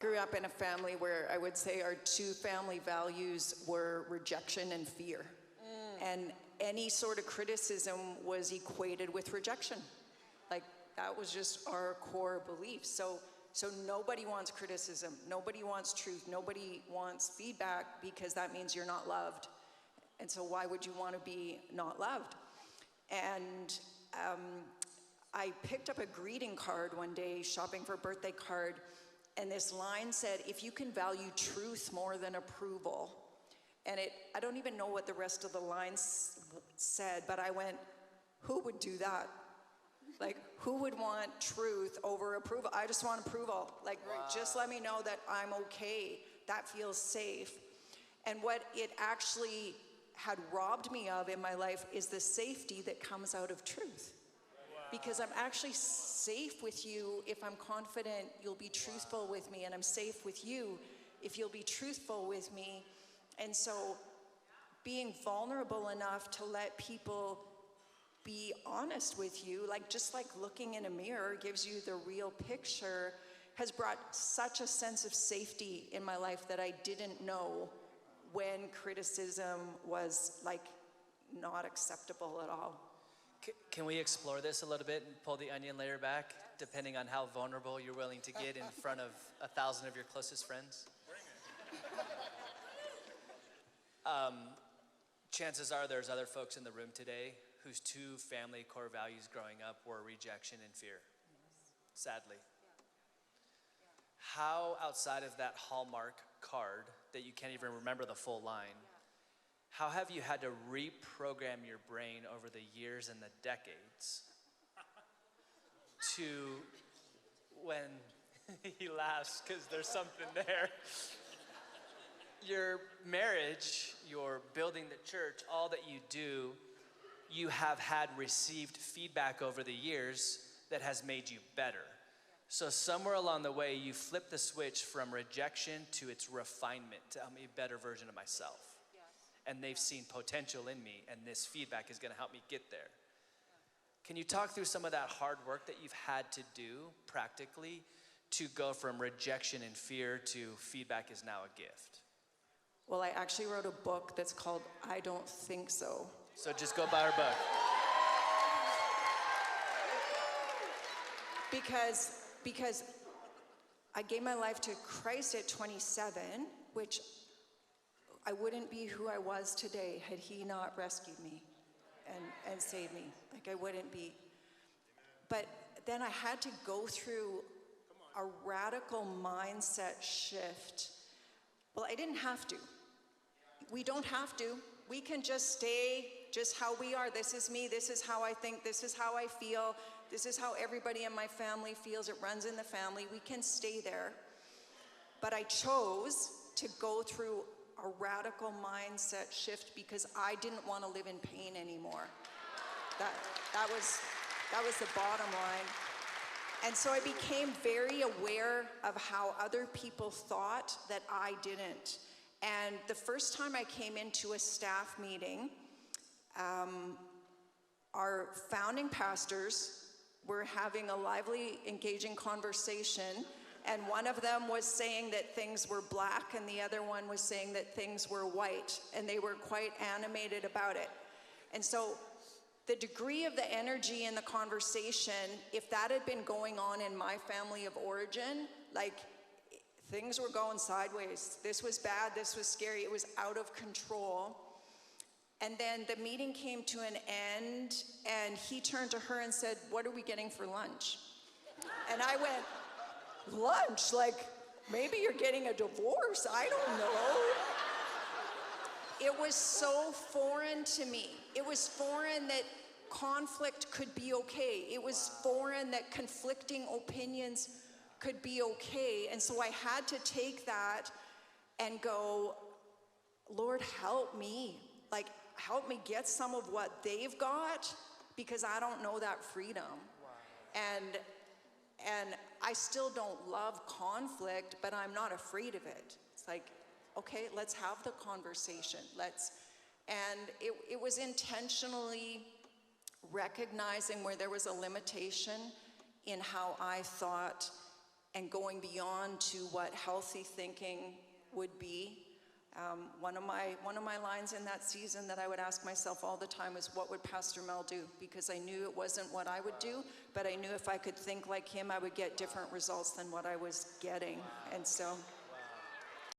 Grew up in a family where I would say our two family values were rejection and fear. And any sort of criticism was equated with rejection. Like, that was just our core belief. So nobody wants criticism, nobody wants truth, nobody wants feedback, because that means you're not loved. And so why would you want to be not loved? And I picked up a greeting card one day, shopping for a birthday card, and this line said, if you can value truth more than approval. And I don't even know what the rest of the lines said, but I went, who would do that? Like, who would want truth over approval? I just want approval. Like, just let me know that I'm okay. That feels safe. And what it actually had robbed me of in my life is the safety that comes out of truth. Because I'm actually safe with you if I'm confident you'll be truthful with me, and I'm safe with you if you'll be truthful with me. And so being vulnerable enough to let people be honest with you, like just like looking in a mirror gives you the real picture, has brought such a sense of safety in my life that I didn't know when criticism was like not acceptable at all. Can we explore this a little bit and pull the onion layer back, depending on how vulnerable you're willing to get in front of 1,000 of your closest friends? Chances are there's other folks in the room today whose two family core values growing up were rejection and fear, sadly. How, outside of that Hallmark card that you can't even remember the full line, how have you had to reprogram your brain over the years and the decades to, when he laughs because there's something there, your marriage, your building the church, all that you do, you have had received feedback over the years that has made you better. So somewhere along the way, you flip the switch from rejection to its refinement, to help me a better version of myself. And they've seen potential in me, and this feedback is going to help me get there. Can you talk through some of that hard work that you've had to do practically to go from rejection and fear to feedback is now a gift? Well, I actually wrote a book that's called I Don't Think So. So just go buy our book. Because I gave my life to Christ at 27, which I wouldn't be who I was today had he not rescued me and saved me. Like, I wouldn't be. But then I had to go through a radical mindset shift. Well, I didn't have to. We don't have to. We can just stay just how we are. This is me. This is how I think. This is how I feel. This is how everybody in my family feels. It runs in the family. We can stay there. But I chose to go through a radical mindset shift because I didn't want to live in pain anymore. That was the bottom line. And so I became very aware of how other people thought that I didn't. And the first time I came into a staff meeting, our founding pastors were having a lively, engaging conversation, and one of them was saying that things were black, and the other one was saying that things were white, and they were quite animated about it. And so the degree of the energy in the conversation, if that had been going on in my family of origin, like, things were going sideways. This was bad, this was scary, it was out of control. And then the meeting came to an end, and he turned to her and said, "What are we getting for lunch?" And I went, "Lunch? Like, maybe you're getting a divorce, I don't know." It was so foreign to me. It was foreign that conflict could be okay. It was foreign that conflicting opinions could be okay. And so I had to take that and go, "Lord, help me. Like, help me get some of what they've got, because I don't know that freedom." And I still don't love conflict, but I'm not afraid of it. It's like, okay, let's have the conversation. And it was intentionally recognizing where there was a limitation in how I thought and going beyond to what healthy thinking would be. One of my lines in that season that I would ask myself all the time is, what would Pastor Mel do? Because I knew it wasn't what I would do, but I knew if I could think like him, I would get different results than what I was getting. And so